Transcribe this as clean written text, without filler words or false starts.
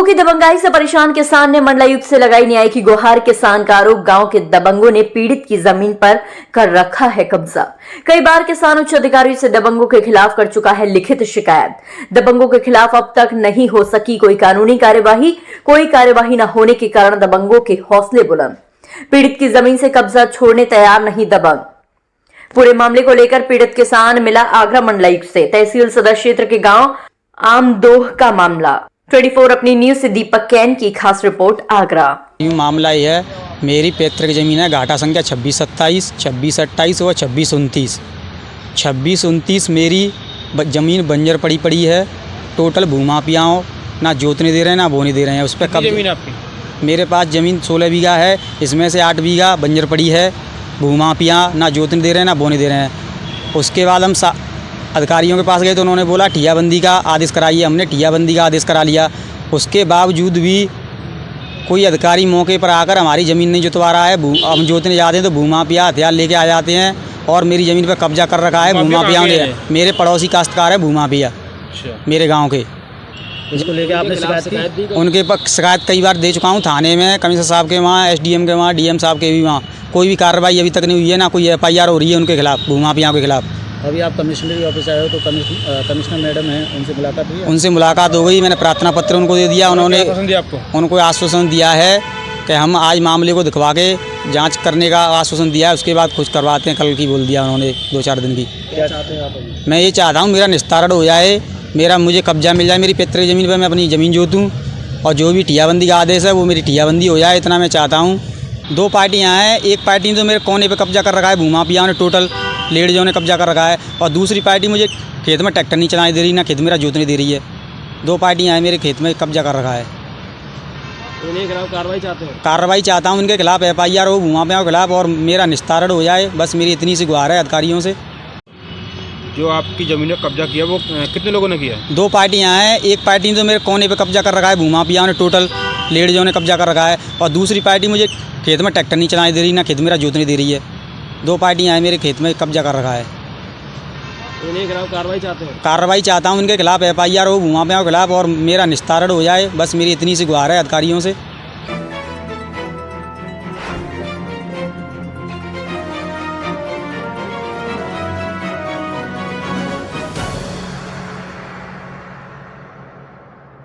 दबंगों की दबंगाई से परेशान किसान ने मंडलायुक्त से लगाई न्याय की गुहार। किसान का आरोप, गांव के दबंगों ने पीड़ित की जमीन पर कर रखा है कब्जा। कई बार किसान उच्च अधिकारियों से दबंगों के खिलाफ कर चुका है लिखित शिकायत। दबंगों के खिलाफ अब तक नहीं हो सकी कोई कानूनी कार्यवाही। कोई कार्यवाही न होने के कारण दबंगों के हौसले बुलंद। पीड़ित की जमीन से कब्जा छोड़ने तैयार नहीं दबंग। पूरे मामले को लेकर पीड़ित किसान मिला आगरा मंडलायुक्त से। तहसील सदर क्षेत्र के गांव आमदोह का मामला। 24 अपनी न्यूज से दीपक कैन की खास रिपोर्ट आगरा। मामला यह है, मेरी पैतृक जमीन है घाटा संख्या 2627, 2628 और 2629। 2629 मेरी ज़मीन बंजर पड़ी है। टोटल भूमाफियाओं ना जोतने दे रहे हैं ना बोने दे रहे हैं। उस पर कब जमीन आपकी? मेरे पास ज़मीन 16 बीघा है, इसमें से 8 बीघा बंजर पड़ी है। भूमाफिया ना जोतने दे रहे हैं ना बोने दे रहे हैं। उसके बाद हम अधिकारियों के पास गए तो उन्होंने बोला ठियाबंदी का आदेश कराइए। हमने ठियाबंदी का आदेश करा लिया। उसके बावजूद भी कोई अधिकारी मौके पर आकर हमारी ज़मीन नहीं जुतवा रहा है। हम जोतने जाते हैं तो भूमाफिया हथियार लेके आ जाते हैं और मेरी ज़मीन पर कब्जा कर रखा है। भूमाफियाओं ने, मेरे पड़ोसी काश्तकार है भूमाफिया मेरे गाँव के। इसको लेके आपने शिकायत की? उनके पर शिकायत कई बार दे चुका हूँ, थाने में, कमिश्नर साहब के वहाँ, एसडीएम के वहाँ, डीएम साहब के भी वहाँ। कोई भी कार्रवाई अभी तक नहीं हुई है, ना कोई एफआईआर हो रही है उनके खिलाफ, भूमाफियाओं के खिलाफ। अभी आप कमिश्नरी ऑफिस आए हो तो कमिश्नर मैडम हैं, उनसे मुलाकात हुई है? उनसे मुलाकात हो गई, मैंने प्रार्थना पत्र उनको दे दिया। उन्होंने उनको आश्वासन दिया है कि हम आज मामले को दिखवा के जांच करने का आश्वासन दिया है, उसके बाद कुछ करवाते हैं। कल की बोल दिया उन्होंने 2-4 दिन की। क्या चाहते हैं आप अभी? मैं ये चाहता हूँ मेरा निस्तारण हो जाए, मुझे कब्जा मिल जाए मेरी पैतृक ज़मीन पर, मैं अपनी ज़मीन जोतूँ और जो भी ठियाबंदी का आदेश है वो मेरी ठियाबंदी हो जाए, इतना मैं चाहता हूँ। 2 पार्टियाँ हैं, एक पार्टी ने तो मेरे कोने पे कब्जा कर रखा है, भूमाफियाओं ने टोटल लेडीजों ने कब्जा कर रखा है, और दूसरी पार्टी मुझे खेत में ट्रैक्टर नहीं चलाने दे रही, ना खेत मेरा जोतने दे रही है। 2 पार्टियाँ हैं, मेरे खेत में कब्जा कर रखा है। इनके खिलाफ कार्रवाई चाहते हो? कार्रवाई चाहता हूँ, इनके खिलाफ एफआईआर हो भूमाफियाओं के खिलाफ और मेरा निस्तारण हो जाए, बस मेरी इतनी सी गुहार है अधिकारियों से। जो आपकी ज़मीन पर कब्जा किया वो कितने लोगों ने किया? 2 पार्टियाँ हैं, एक पार्टी ने तो मेरे कोने पे कब्जा कर रखा है, भूमाफियाओं ने टोटल लेडीजों ने कब्जा कर रखा है, और दूसरी पार्टी मुझे खेत में ट्रैक्टर नहीं चलाने दे रही, ना खेत मेरा जोतने दे रही है। 2 पार्टियाँ हैं, मेरे खेत में कब्जा कर रखा है। इनके खिलाफ कार्रवाई चाहते हो? कार्रवाई चाहता हूँ, इनके खिलाफ एफआईआर हो भूमाफियाओं के खिलाफ और मेरा निस्तारण हो जाए, बस मेरी इतनी सी गुहार है अधिकारियों से।